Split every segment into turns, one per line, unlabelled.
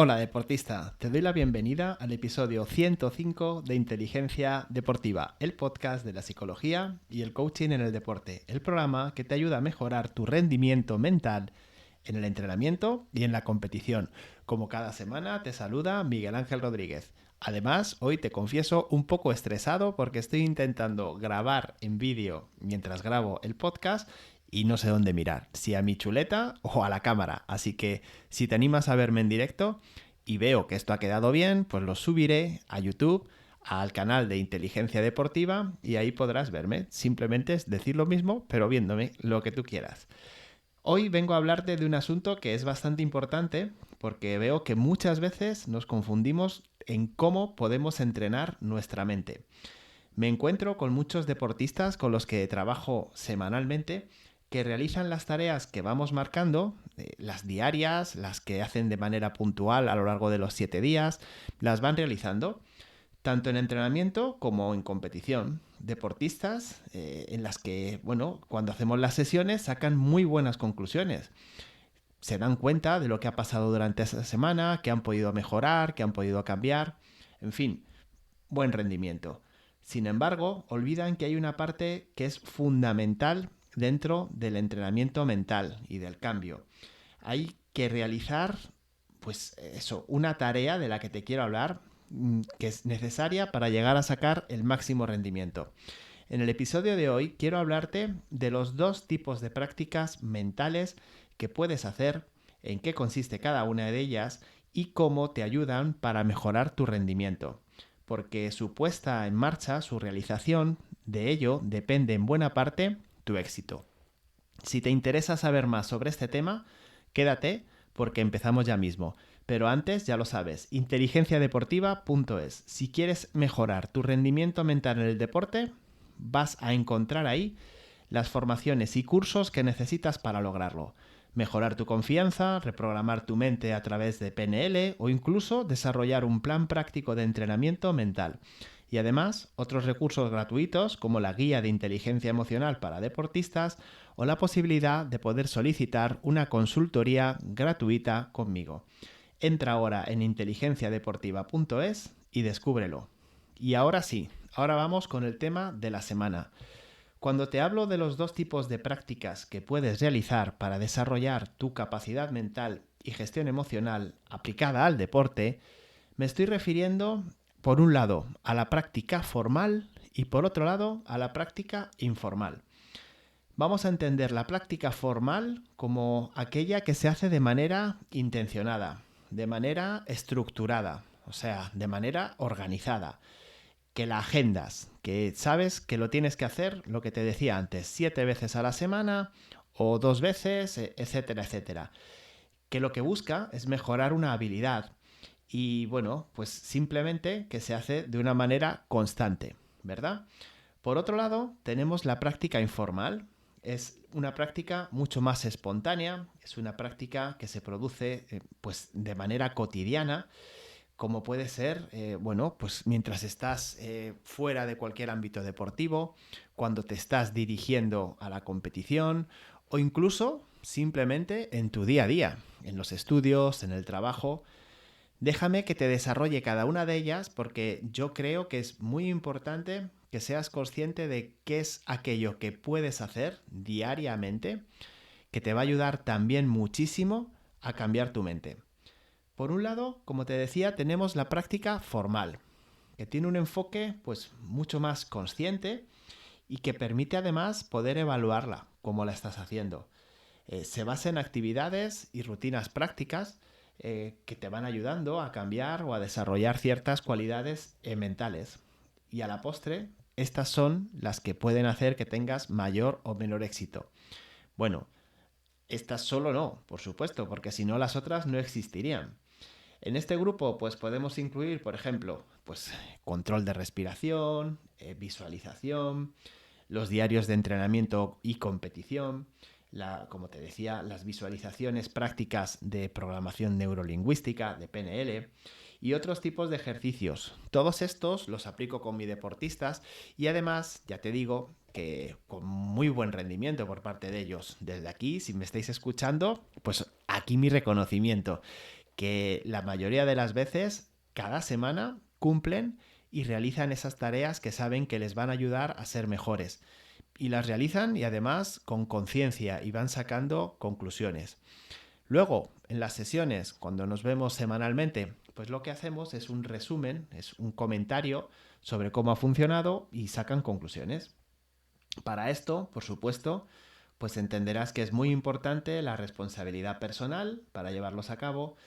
Hola deportista, te doy la bienvenida al episodio 105 de Inteligencia Deportiva, el podcast de la psicología y el coaching en el deporte, el programa que te ayuda a mejorar tu rendimiento mental en el entrenamiento y en la competición. Como cada semana te saluda Miguel Ángel Rodríguez. Además, hoy te confieso un poco estresado porque estoy intentando grabar en vídeo mientras grabo el podcast y no sé dónde mirar, si a mi chuleta o a la cámara. Así que si te animas a verme en directo y veo que esto ha quedado bien, pues lo subiré a YouTube, al canal de Inteligencia Deportiva, y ahí podrás verme. Simplemente es decir lo mismo, pero viéndome lo que tú quieras. Hoy vengo a hablarte de un asunto que es bastante importante porque veo que muchas veces nos confundimos en cómo podemos entrenar nuestra mente. Me encuentro con muchos deportistas con los que trabajo semanalmente que realizan las tareas que vamos marcando, las diarias, las que hacen de manera puntual a lo largo de los 7 días, las van realizando tanto en entrenamiento como en competición. Deportistas en las que, bueno, cuando hacemos las sesiones sacan muy buenas conclusiones. Se dan cuenta de lo que ha pasado durante esa semana, que han podido mejorar, que han podido cambiar, en fin, buen rendimiento. Sin embargo, olvidan que hay una parte que es fundamental dentro del entrenamiento mental y del cambio. Hay que realizar, pues eso, una tarea de la que te quiero hablar, que es necesaria para llegar a sacar el máximo rendimiento. En el episodio de hoy quiero hablarte de los dos tipos de prácticas mentales que puedes hacer, en qué consiste cada una de ellas y cómo te ayudan para mejorar tu rendimiento. Porque su puesta en marcha, su realización, de ello depende en buena parte tu éxito. Si te interesa saber más sobre este tema, quédate porque empezamos ya mismo. Pero antes, ya lo sabes, inteligenciadeportiva.es. Si quieres mejorar tu rendimiento mental en el deporte, vas a encontrar ahí las formaciones y cursos que necesitas para lograrlo. Mejorar tu confianza, reprogramar tu mente a través de PNL o incluso desarrollar un plan práctico de entrenamiento mental. Y además, otros recursos gratuitos como la guía de inteligencia emocional para deportistas o la posibilidad de poder solicitar una consultoría gratuita conmigo. Entra ahora en inteligenciadeportiva.es y descúbrelo. Y ahora sí, ahora vamos con el tema de la semana. Cuando te hablo de los dos tipos de prácticas que puedes realizar para desarrollar tu capacidad mental y gestión emocional aplicada al deporte, me estoy refiriendo, por un lado, a la práctica formal y por otro lado, a la práctica informal. Vamos a entender la práctica formal como aquella que se hace de manera intencionada, de manera estructurada, o sea, de manera organizada, que la agendas, que sabes que lo tienes que hacer, lo que te decía antes, 7 veces a la semana o 2 veces, etcétera, etcétera. Que lo que busca es mejorar una habilidad y bueno, pues simplemente que se hace de una manera constante, ¿verdad? Por otro lado, tenemos la práctica informal. Es una práctica mucho más espontánea, es una práctica que se produce pues de manera cotidiana, como puede ser, bueno, pues mientras estás fuera de cualquier ámbito deportivo, cuando te estás dirigiendo a la competición o incluso simplemente en tu día a día, en los estudios, en el trabajo. Déjame que te desarrolle cada una de ellas porque yo creo que es muy importante que seas consciente de qué es aquello que puedes hacer diariamente que te va a ayudar también muchísimo a cambiar tu mente. Por un lado, como te decía, tenemos la práctica formal, que tiene un enfoque pues mucho más consciente y que permite además poder evaluarla, como la estás haciendo. Se basa en actividades y rutinas prácticas que te van ayudando a cambiar o a desarrollar ciertas cualidades mentales. Y a la postre, estas son las que pueden hacer que tengas mayor o menor éxito. Bueno, estas solo no, por supuesto, porque si no las otras no existirían. En este grupo pues podemos incluir, por ejemplo, pues control de respiración, visualización, los diarios de entrenamiento y competición, como te decía, las visualizaciones prácticas de programación neurolingüística, de PNL, y otros tipos de ejercicios. Todos estos los aplico con mis deportistas y además, ya te digo, que con muy buen rendimiento por parte de ellos. Desde aquí, si me estáis escuchando, pues aquí mi reconocimiento. que la mayoría de las veces, cada semana, cumplen y realizan esas tareas que saben que les van a ayudar a ser mejores. Y las realizan y además con conciencia y van sacando conclusiones. Luego, en las sesiones, cuando nos vemos semanalmente, pues lo que hacemos es un resumen, es un comentario sobre cómo ha funcionado y sacan conclusiones. Para esto, por supuesto, pues entenderás que es muy importante la responsabilidad personal para llevarlos a cabo,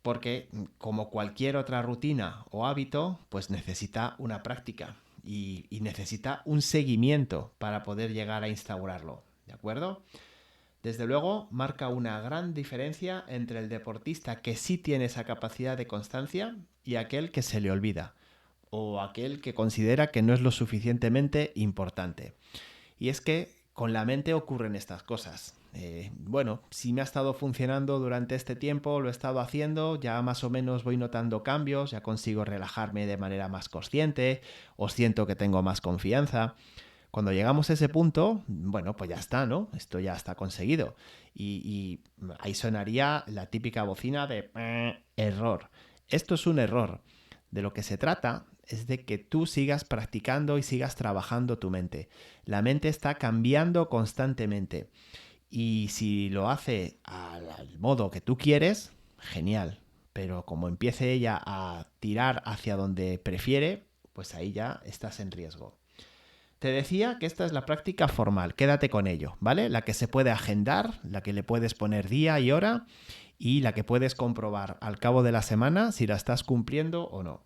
porque como cualquier otra rutina o hábito, pues necesita una práctica y necesita un seguimiento para poder llegar a instaurarlo, ¿de acuerdo? Desde luego, marca una gran diferencia entre el deportista que sí tiene esa capacidad de constancia y aquel que se le olvida, o aquel que considera que no es lo suficientemente importante. Y es que con la mente ocurren estas cosas. Si me ha estado funcionando durante este tiempo, lo he estado haciendo, ya más o menos voy notando cambios, ya consigo relajarme de manera más consciente, o siento que tengo más confianza. Cuando llegamos a ese punto, bueno, pues ya está, ¿no? Esto ya está conseguido. Y ahí sonaría la típica bocina de error. Esto es un error. De lo que se trata es de que tú sigas practicando y sigas trabajando tu mente. La mente está cambiando constantemente. Y si lo hace al modo que tú quieres, genial. Pero como empiece ella a tirar hacia donde prefiere, pues ahí ya estás en riesgo. Te decía que esta es la práctica formal, quédate con ello, ¿vale? La que se puede agendar, la que le puedes poner día y hora y la que puedes comprobar al cabo de la semana si la estás cumpliendo o no.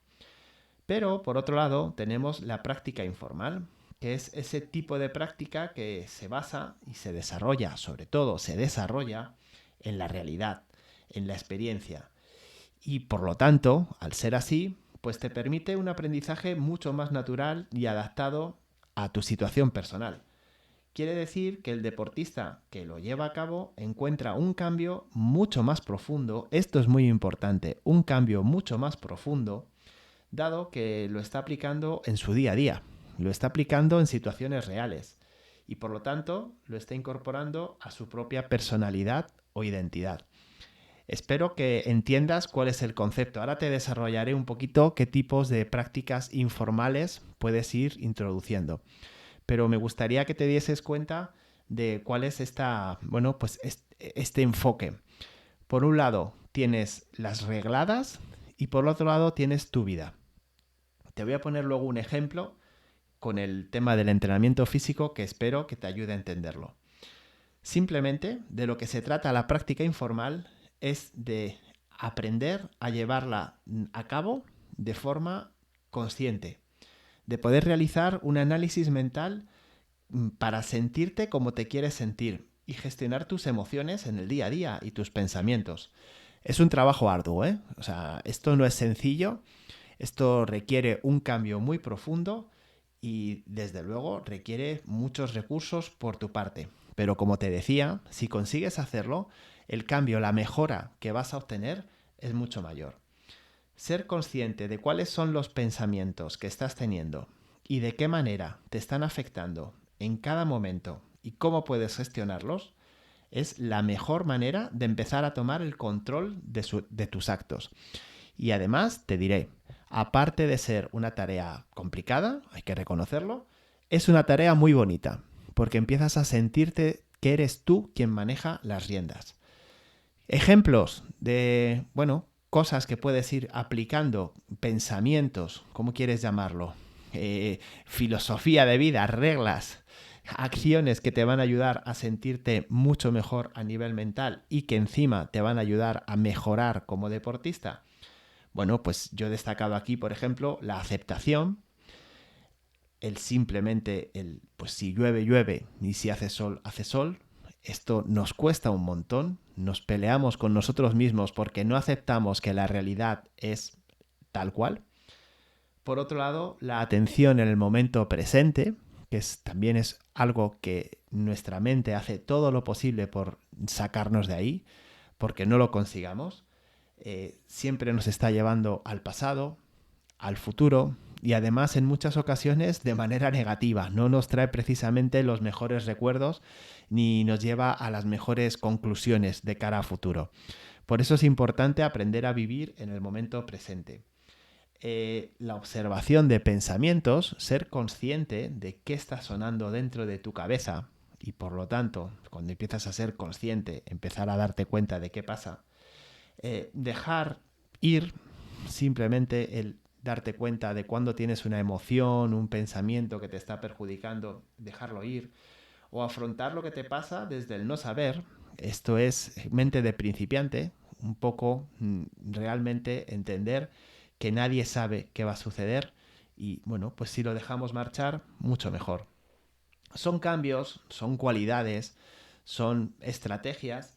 Pero, por otro lado, tenemos la práctica informal, que es ese tipo de práctica que se basa y se desarrolla, sobre todo se desarrolla en la realidad, en la experiencia. Y por lo tanto, al ser así, pues te permite un aprendizaje mucho más natural y adaptado a tu situación personal. Quiere decir que el deportista que lo lleva a cabo encuentra un cambio mucho más profundo, esto es muy importante, un cambio mucho más profundo, dado que lo está aplicando en su día a día, lo está aplicando en situaciones reales y por lo tanto lo está incorporando a su propia personalidad o identidad. Espero que entiendas cuál es el concepto. Ahora te desarrollaré un poquito qué tipos de prácticas informales puedes ir introduciendo. Pero me gustaría que te dieses cuenta de cuál es este enfoque. Por un lado tienes las regladas y por otro lado tienes tu vida. Te voy a poner luego un ejemplo con el tema del entrenamiento físico que espero que te ayude a entenderlo. Simplemente de lo que se trata la práctica informal es de aprender a llevarla a cabo de forma consciente, de poder realizar un análisis mental para sentirte como te quieres sentir y gestionar tus emociones en el día a día y tus pensamientos. Es un trabajo arduo, ¿eh? O sea, esto no es sencillo, esto requiere un cambio muy profundo y desde luego requiere muchos recursos por tu parte. Pero como te decía, si consigues hacerlo, el cambio, la mejora que vas a obtener es mucho mayor. Ser consciente de cuáles son los pensamientos que estás teniendo y de qué manera te están afectando en cada momento y cómo puedes gestionarlos es la mejor manera de empezar a tomar el control de tus actos. Y además te diré, aparte de ser una tarea complicada, hay que reconocerlo, es una tarea muy bonita, porque empiezas a sentirte que eres tú quien maneja las riendas. Ejemplos de, cosas que puedes ir aplicando, pensamientos, ¿cómo quieres llamarlo? Filosofía de vida, reglas, acciones que te van a ayudar a sentirte mucho mejor a nivel mental y que encima te van a ayudar a mejorar como deportista. Bueno, pues yo he destacado aquí, por ejemplo, la aceptación, pues si llueve, llueve, y si hace sol, hace sol. Esto nos cuesta un montón, nos peleamos con nosotros mismos porque no aceptamos que la realidad es tal cual. Por otro lado, la atención en el momento presente, que también es algo que nuestra mente hace todo lo posible por sacarnos de ahí, porque no lo consigamos. Siempre nos está llevando al pasado, al futuro y además en muchas ocasiones de manera negativa. No nos trae precisamente los mejores recuerdos ni nos lleva a las mejores conclusiones de cara a futuro. Por eso es importante aprender a vivir en el momento presente. La observación de pensamientos, ser consciente de qué está sonando dentro de tu cabeza y por lo tanto, cuando empiezas a ser consciente, empezar a darte cuenta de qué pasa, dejar ir simplemente el darte cuenta de cuando tienes una emoción, un pensamiento que te está perjudicando, dejarlo ir o afrontar lo que te pasa desde el no saber. Esto es mente de principiante, un poco realmente entender que nadie sabe qué va a suceder y bueno, pues si lo dejamos marchar, mucho mejor. Son cambios, son cualidades, son estrategias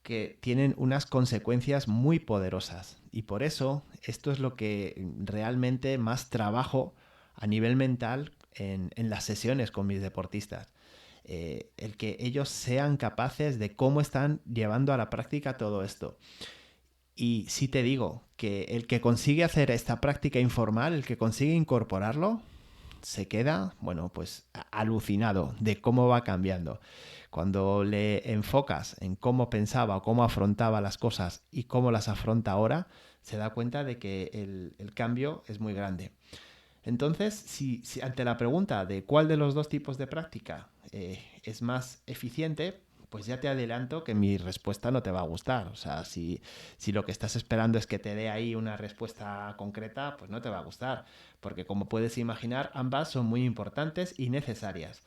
que tienen unas consecuencias muy poderosas y por eso esto es lo que realmente más trabajo a nivel mental en las sesiones con mis deportistas. El que ellos sean capaces de cómo están llevando a la práctica todo esto. Y sí te digo que el que consigue hacer esta práctica informal, el que consigue incorporarlo, se queda, bueno, pues alucinado de cómo va cambiando. Cuando le enfocas en cómo pensaba o cómo afrontaba las cosas y cómo las afronta ahora, se da cuenta de que el cambio es muy grande. Entonces, si ante la pregunta de cuál de los dos tipos de práctica es más eficiente, pues ya te adelanto que mi respuesta no te va a gustar. O sea, si lo que estás esperando es que te dé ahí una respuesta concreta, pues no te va a gustar. Porque como puedes imaginar, ambas son muy importantes y necesarias.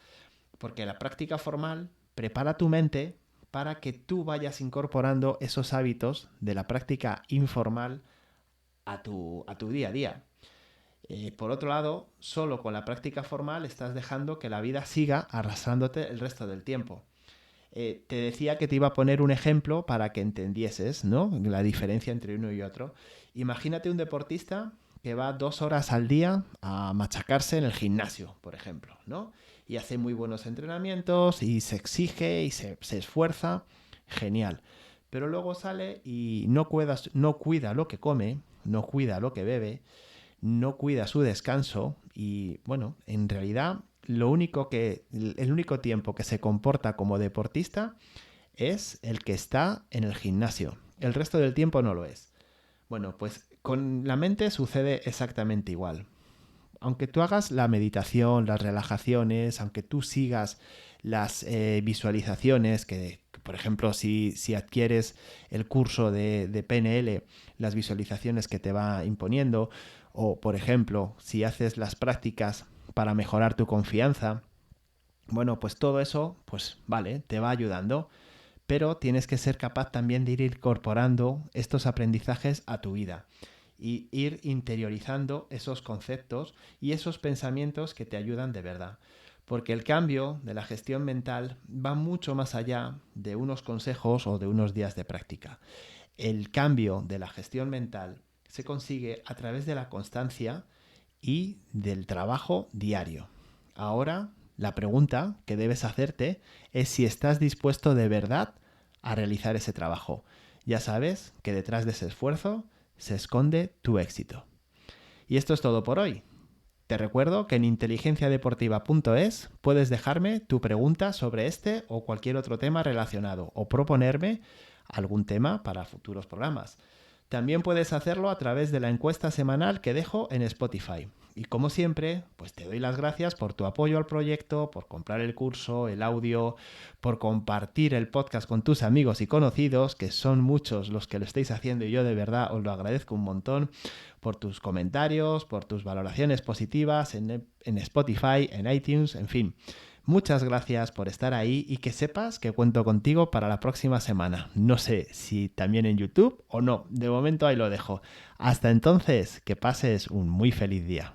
Porque la práctica formal prepara tu mente para que tú vayas incorporando esos hábitos de la práctica informal a tu día a día. Por otro lado, solo con la práctica formal estás dejando que la vida siga arrastrándote el resto del tiempo. Te decía que te iba a poner un ejemplo para que entendieses, ¿no?, la diferencia entre uno y otro. Imagínate un deportista que va 2 horas al día a machacarse en el gimnasio, por ejemplo, ¿no? Y hace muy buenos entrenamientos y se exige y se esfuerza. Genial. Pero luego sale y no cuida lo que come, no cuida lo que bebe, no cuida su descanso y, bueno, en realidad el único tiempo que se comporta como deportista es el que está en el gimnasio. El resto del tiempo no lo es. Bueno, pues con la mente sucede exactamente igual. Aunque tú hagas la meditación, las relajaciones, aunque tú sigas las visualizaciones, que por ejemplo si adquieres el curso de PNL, las visualizaciones que te va imponiendo, o por ejemplo si haces las prácticas para mejorar tu confianza, bueno, pues todo eso, pues vale, te va ayudando, pero tienes que ser capaz también de ir incorporando estos aprendizajes a tu vida y ir interiorizando esos conceptos y esos pensamientos que te ayudan de verdad. Porque el cambio de la gestión mental va mucho más allá de unos consejos o de unos días de práctica. El cambio de la gestión mental se consigue a través de la constancia y del trabajo diario. Ahora, la pregunta que debes hacerte es si estás dispuesto de verdad a realizar ese trabajo. Ya sabes que detrás de ese esfuerzo se esconde tu éxito. Y esto es todo por hoy. Te recuerdo que en inteligenciadeportiva.es puedes dejarme tu pregunta sobre este o cualquier otro tema relacionado o proponerme algún tema para futuros programas. También puedes hacerlo a través de la encuesta semanal que dejo en Spotify. Y como siempre, pues te doy las gracias por tu apoyo al proyecto, por comprar el curso, el audio, por compartir el podcast con tus amigos y conocidos, que son muchos los que lo estáis haciendo y yo de verdad os lo agradezco un montón, por tus comentarios, por tus valoraciones positivas en Spotify, en iTunes, en fin. Muchas gracias por estar ahí y que sepas que cuento contigo para la próxima semana. No sé si también en YouTube o no. De momento ahí lo dejo. Hasta entonces, que pases un muy feliz día.